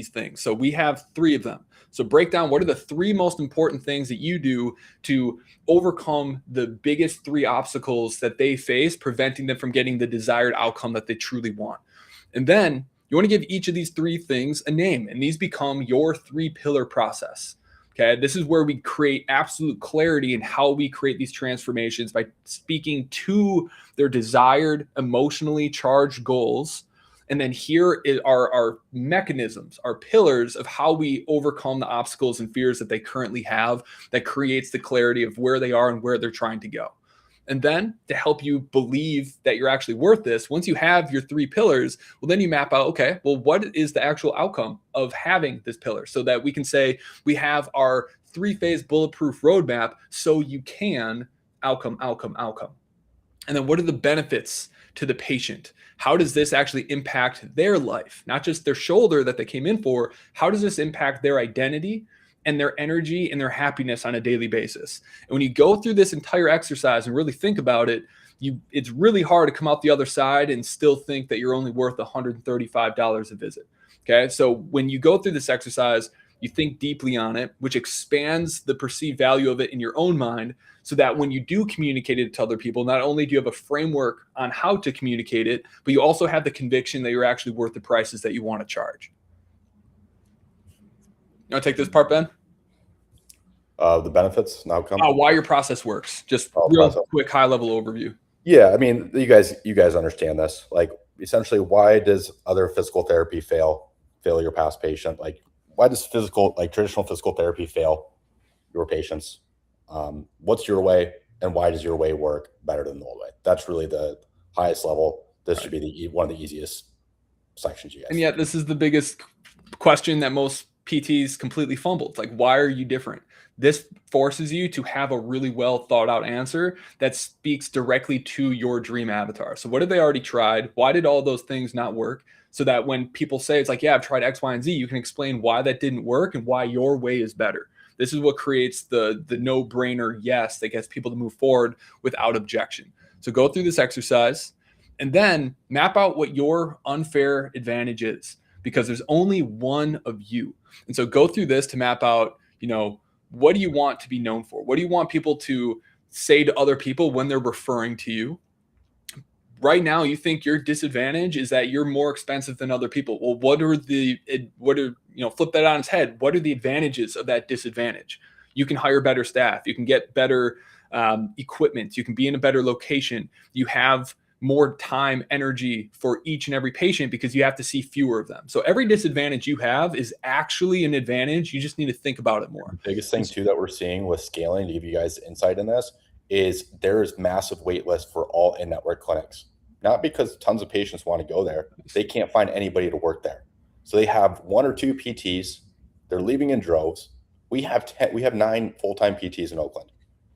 things? So we have 3 of them. So break down, what are the 3 most important things that you do to overcome the biggest 3 obstacles that they face, preventing them from getting the desired outcome that they truly want. And then you want to give each of these 3 things a name, and these become your 3-pillar process. Okay, this is where we create absolute clarity in how we create these transformations by speaking to their desired, emotionally charged goals. And then here are our mechanisms, our pillars of how we overcome the obstacles and fears that they currently have that creates the clarity of where they are and where they're trying to go. And then to help you believe that you're actually worth this, once you have your 3 pillars, well, then you map out, okay, well, what is the actual outcome of having this pillar so that we can say we have our 3-phase bulletproof roadmap so you can outcome. And then what are the benefits to the patient? How does this actually impact their life? Not just their shoulder that they came in for. How does this impact their identity and their energy and their happiness on a daily basis? And when you go through this entire exercise and really think about it, it's really hard to come out the other side and still think that you're only worth $135 a visit. Okay. So when you go through this exercise, you think deeply on it, which expands the perceived value of it in your own mind, so that when you do communicate it to other people, not only do you have a framework on how to communicate it, but you also have the conviction that you're actually worth the prices that you want to charge. You want to take this part, Ben? The benefits and outcome. Why your process works. Just real quick, high level overview. Yeah, I mean, you guys understand this. Like, essentially, why does other physical therapy fail your past patient? Like, why does traditional physical therapy fail your patients? What's your way, and why does your way work better than the old way? That's really the highest level. This should be one of the easiest sections you guys. And yet, this is the biggest question that most PTs completely fumble. It's like, why are you different? This forces you to have a really well thought out answer that speaks directly to your dream avatar. So what have they already tried? Why did all those things not work? So that when people say it's like, yeah, I've tried X, Y, and Z, you can explain why that didn't work and why your way is better. This is what creates the no-brainer yes that gets people to move forward without objection. So go through this exercise and then map out what your unfair advantage is, because there's only one of you. And so go through this to map out, what do you want to be known for? What do you want people to say to other people when they're referring to you? Right now, you think your disadvantage is that you're more expensive than other people. Well, flip that on its head. What are the advantages of that disadvantage? You can hire better staff. You can get better equipment. You can be in a better location. You have more time, energy for each and every patient because you have to see fewer of them. So every disadvantage you have is actually an advantage. You just need to think about it more. The biggest thing too that we're seeing with scaling, to give you guys insight in this, is there is massive wait list for all in-network clinics. Not because tons of patients want to go there. They can't find anybody to work there. So they have 1 or 2 PTs. They're leaving in droves. We have 9 full-time PTs in Oakland.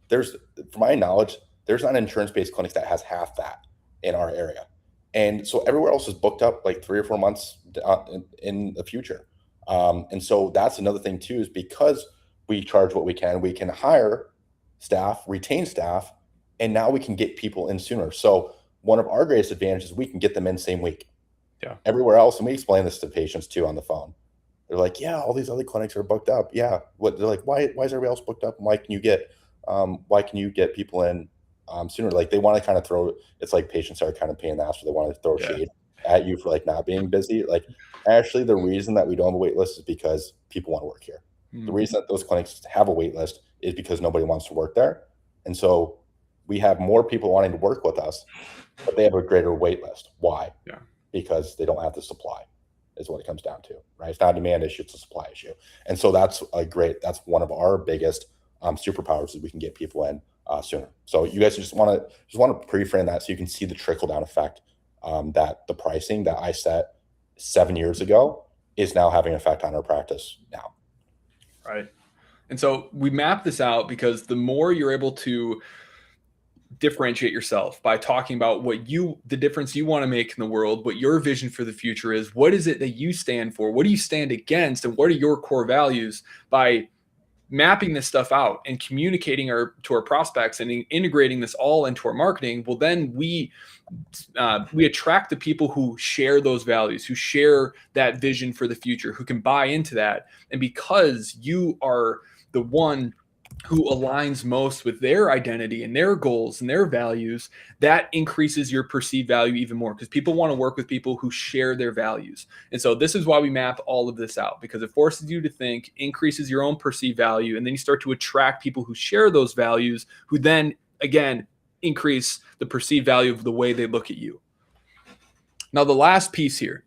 From my knowledge, there's not an insurance-based clinic that has half that in our area. And so everywhere else is booked up like 3 or 4 months in the future. And so that's another thing too, is because we charge what we can hire staff, retain staff, and now we can get people in sooner. So one of our greatest advantages, we can get them in same week. Yeah. Everywhere else, and we explain this to patients too on the phone. They're like, yeah, all these other clinics are booked up. Yeah. They're like, why is everybody else booked up? And why can you get people in sooner? Like, they want to kind of it's like patients are kind of pain in the ass, so they want to throw shade at you for like not being busy. Like, actually, the reason that we don't have a wait list is because people want to work here. The reason that those clinics have a wait list is because nobody wants to work there. And so we have more people wanting to work with us, but they have a greater wait list. Why? Yeah. Because they don't have the supply, is what it comes down to, right? It's not a demand issue, it's a supply issue. And so that's one of our biggest superpowers, is we can get people in sooner. So you guys just want to pre-frame that so you can see the trickle down effect, that the pricing that I set 7 years ago is now having an effect on our practice now. Right. And so we map this out because the more you're able to differentiate yourself by talking about the difference you want to make in the world, what your vision for the future is, what is it that you stand for, what do you stand against, and what are your core values, by mapping this stuff out and communicating to our prospects and integrating this all into our marketing, well, then we attract the people who share those values, who share that vision for the future, who can buy into that. And because you are the one who aligns most with their identity and their goals and their values, that increases your perceived value even more, because people want to work with people who share their values. And so this is why we map all of this out, because it forces you to think, increases your own perceived value, and then you start to attract people who share those values, who then again increase the perceived value of the way they look at you. Now, the last piece here,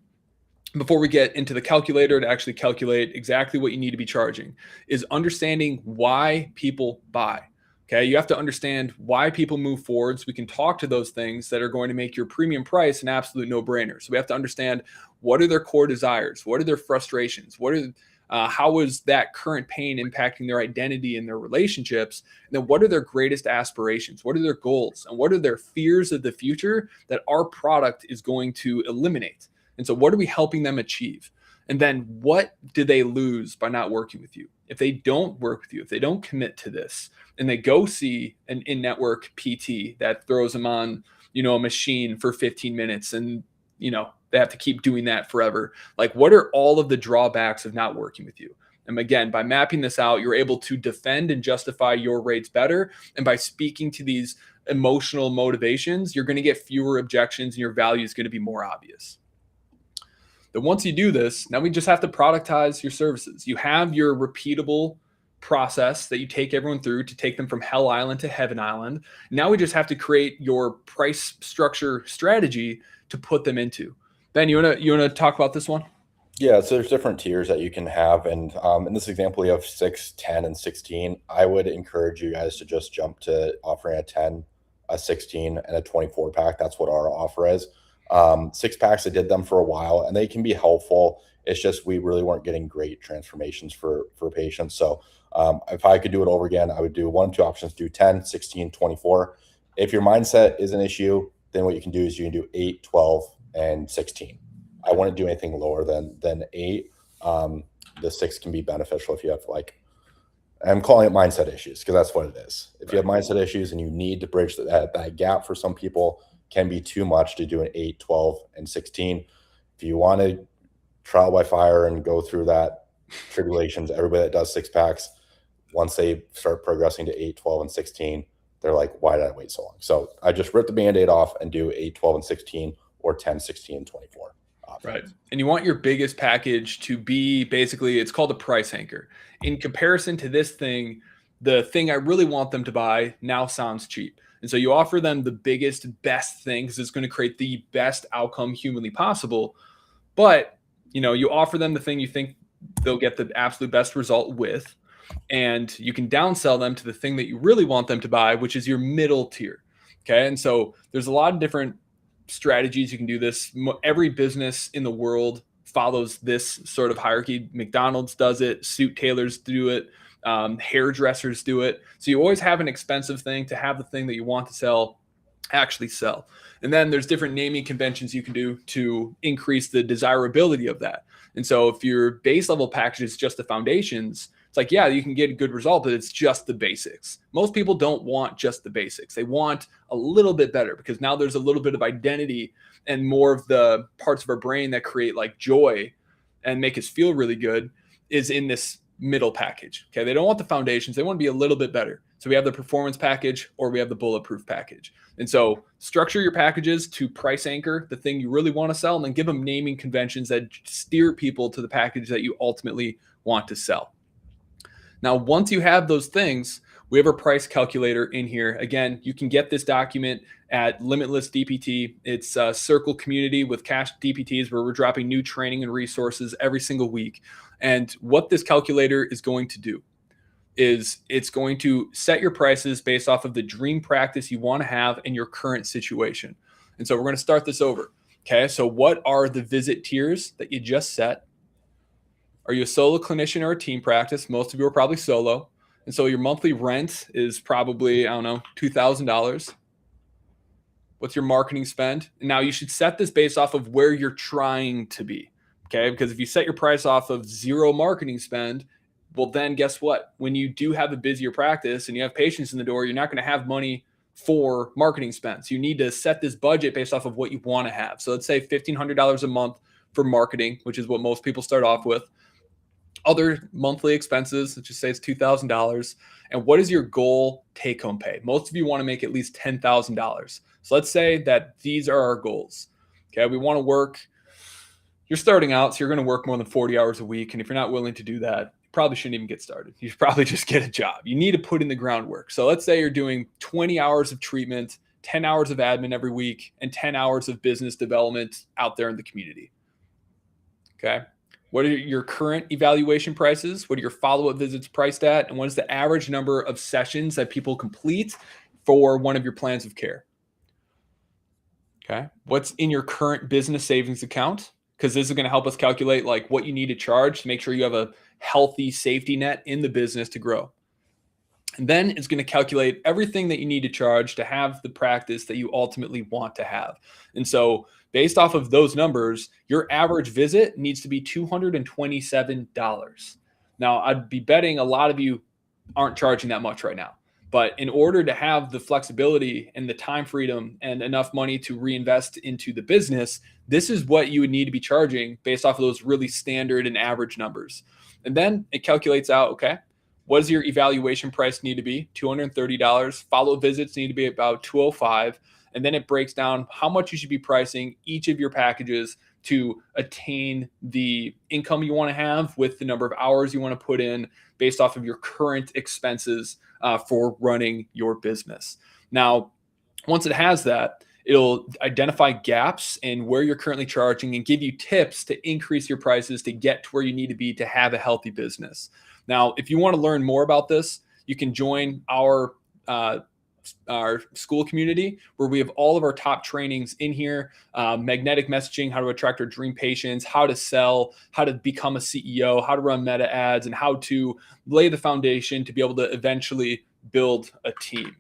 before we get into the calculator to actually calculate exactly what you need to be charging, is understanding why people buy. Okay, you have to understand why people move forward, so we can talk to those things that are going to make your premium price an absolute no-brainer. So we have to understand, what are their core desires, what are their frustrations, how is that current pain impacting their identity and their relationships, and then what are their greatest aspirations, what are their goals, and what are their fears of the future that our product is going to eliminate. And so what are we helping them achieve? And then what do they lose by not working with you? If they don't work with you, if they don't commit to this, and they go see an in-network PT that throws them on, a machine for 15 minutes, and, they have to keep doing that forever. Like, what are all of the drawbacks of not working with you? And again, by mapping this out, you're able to defend and justify your rates better. And by speaking to these emotional motivations, you're going to get fewer objections, and your value is going to be more obvious. Then once you do this, now we just have to productize your services. You have your repeatable process that you take everyone through to take them from Hell Island to Heaven Island. Now we just have to create your price structure strategy to put them into. Ben, you wanna talk about this one? Yeah, so there's different tiers that you can have, and in this example, we have 6, 10, and 16. I would encourage you guys to just jump to offering a 10, a 16, and a 24 pack. That's what our offer is. 6 packs, I did them for a while, and they can be helpful. It's just we really weren't getting great transformations for patients. So if I could do it over again, I would do 1 of 2 options: do 10, 16, 24. If your mindset is an issue, then what you can do is you can do 8, 12, and 16. I wouldn't do anything lower than 8. The 6 can be beneficial if you have, like, I'm calling it mindset issues, because that's what it is. If you have mindset issues and you need to bridge that gap, for some people can be too much to do an 8, 12, and 16. If you want to trial by fire and go through that tribulations, everybody that does 6 packs, once they start progressing to 8, 12, and 16, they're like, why did I wait so long? So I just rip the Band-Aid off and do 8, 12, and 16, or 10, 16, and 24. Right. And you want your biggest package to be basically, it's called a price anchor. In comparison to this thing, the thing I really want them to buy now sounds cheap. And so you offer them the biggest, best thing, because it's going to create the best outcome humanly possible. But, you offer them the thing you think they'll get the absolute best result with. And you can downsell them to the thing that you really want them to buy, which is your middle tier. Okay. And so there's a lot of different strategies you can do this. Every business in the world follows this sort of hierarchy. McDonald's does it, suit tailors do it, hairdressers do it. So you always have an expensive thing to have the thing that you want to sell actually sell. And then there's different naming conventions you can do to increase the desirability of that. And so if your base level package is just the foundations, it's like, yeah, you can get a good result, but it's just the basics. Most people don't want just the basics. They want a little bit better, because now there's a little bit of identity and more of the parts of our brain that create like joy and make us feel really good is in this middle package. Okay. They don't want the foundations. They want to be a little bit better. So we have the performance package, or we have the bulletproof package. And so structure your packages to price anchor the thing you really want to sell, and then give them naming conventions that steer people to the package that you ultimately want to sell. Now, once you have those things, we have a price calculator in here. Again, you can get this document at Limitless DPT. It's a circle community with cash DPTs where we're dropping new training and resources every single week. And what this calculator is going to do is it's going to set your prices based off of the dream practice you want to have in your current situation. And so we're going to start this over. Okay, so what are the visit tiers that you just set? Are you a solo clinician or a team practice? Most of you are probably solo. And so your monthly rent is probably, I don't know, $2,000. What's your marketing spend? And now you should set this based off of where you're trying to be. Okay, because if you set your price off of 0 marketing spend, well, then guess what? When you do have a busier practice and you have patients in the door, you're not going to have money for marketing spend. So you need to set this budget based off of what you want to have. So let's say $1,500 a month for marketing, which is what most people start off with. other monthly expenses, let's just say it's $2,000. And what is your goal take home pay? Most of you want to make at least $10,000. So let's say that these are our goals. Okay. We want to work, you're starting out, so you're going to work more than 40 hours a week. And if you're not willing to do that, you probably shouldn't even get started. You should probably just get a job. You need to put in the groundwork. So let's say you're doing 20 hours of treatment, 10 hours of admin every week, and 10 hours of business development out there in the community. Okay. What are your current evaluation prices? What are your follow-up visits priced at? And what is the average number of sessions that people complete for one of your plans of care? Okay. What's in your current business savings account? Because this is going to help us calculate like what you need to charge to make sure you have a healthy safety net in the business to grow. And then it's going to calculate everything that you need to charge to have the practice that you ultimately want to have. And so based off of those numbers, your average visit needs to be $227. Now, I'd be betting a lot of you aren't charging that much right now. But in order to have the flexibility and the time freedom and enough money to reinvest into the business, this is what you would need to be charging based off of those really standard and average numbers. And then it calculates out, okay, what does your evaluation price need to be? $230. Follow visits need to be about $205. And then it breaks down how much you should be pricing each of your packages to attain the income you want to have with the number of hours you want to put in based off of your current expenses for running your business. Now, once it has that, it'll identify gaps in where you're currently charging and give you tips to increase your prices to get to where you need to be to have a healthy business. Now, if you want to learn more about this, you can join our school community where we have all of our top trainings in here, magnetic messaging, how to attract our dream patients, how to sell, how to become a CEO, how to run meta ads, and how to lay the foundation to be able to eventually build a team.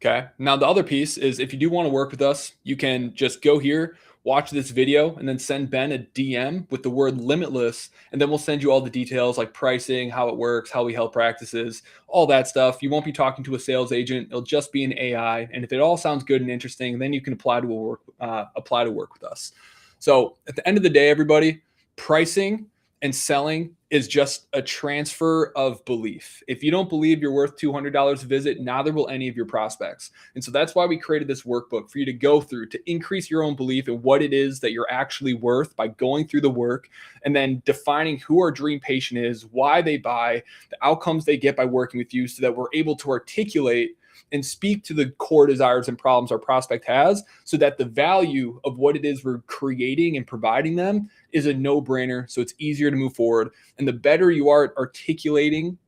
Okay. Now, the other piece is if you do want to work with us, you can just go here, watch this video, and then send Ben a DM with the word limitless. And then we'll send you all the details like pricing, how it works, how we help practices, all that stuff. You won't be talking to a sales agent. It'll just be an AI. And if it all sounds good and interesting, then you can apply to work with us. So at the end of the day, everybody, pricing and selling is just a transfer of belief. If you don't believe you're worth $200 a visit, neither will any of your prospects. And so that's why we created this workbook for you to go through to increase your own belief in what it is that you're actually worth by going through the work and then defining who our dream patient is, why they buy, the outcomes they get by working with you so that we're able to articulate and speak to the core desires and problems our prospect has so that the value of what it is we're creating and providing them is a no-brainer. So it's easier to move forward. And the better you are at articulating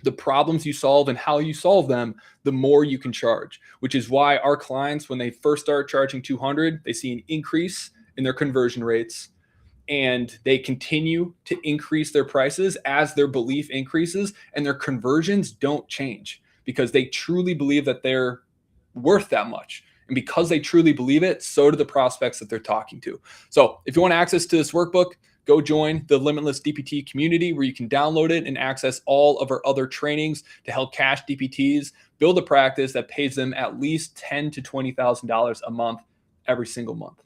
the problems you solve and how you solve them, the more you can charge, which is why our clients, when they first start charging 200, they see an increase in their conversion rates and they continue to increase their prices as their belief increases and their conversions don't change because they truly believe that they're worth that much. And because they truly believe it, so do the prospects that they're talking to. So if you want access to this workbook, go join the Limitless DPT community where you can download it and access all of our other trainings to help cash DPTs build a practice that pays them at least $10,000 to $20,000 a month every single month.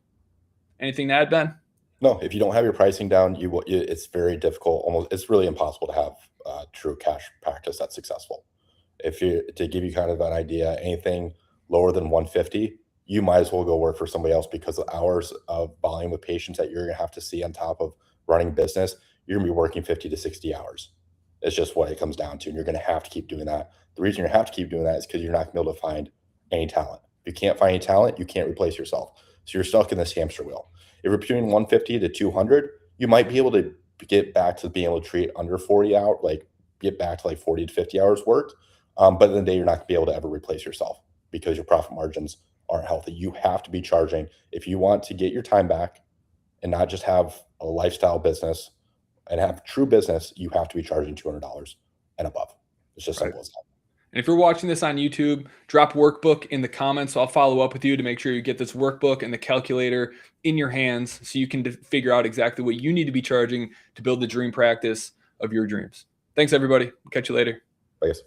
Anything to add, Ben? No, if you don't have your pricing down, it's very difficult. It's really impossible to have a true cash practice that's successful. To give you kind of an idea, anything lower than 150, you might as well go work for somebody else because the hours of volume of patients that you're going to have to see on top of running business, you're going to be working 50 to 60 hours. It's just what it comes down to. And you're going to have to keep doing that. The reason you have to keep doing that is because you're not going to be able to find any talent. If you can't find any talent, you can't replace yourself. So you're stuck in this hamster wheel. If you're between 150 to 200, you might be able to get back to being able to treat under 40 hours, like get back to like 40 to 50 hours worked. But in the day, you're not going to be able to ever replace yourself because your profit margins aren't healthy. You have to be charging. If you want to get your time back and not just have a lifestyle business and have true business, you have to be charging $200 and above. It's just simple as that. And if you're watching this on YouTube, drop workbook in the comments. I'll follow up with you to make sure you get this workbook and the calculator in your hands so you can figure out exactly what you need to be charging to build the dream practice of your dreams. Thanks, everybody. Catch you later. Bye, guys.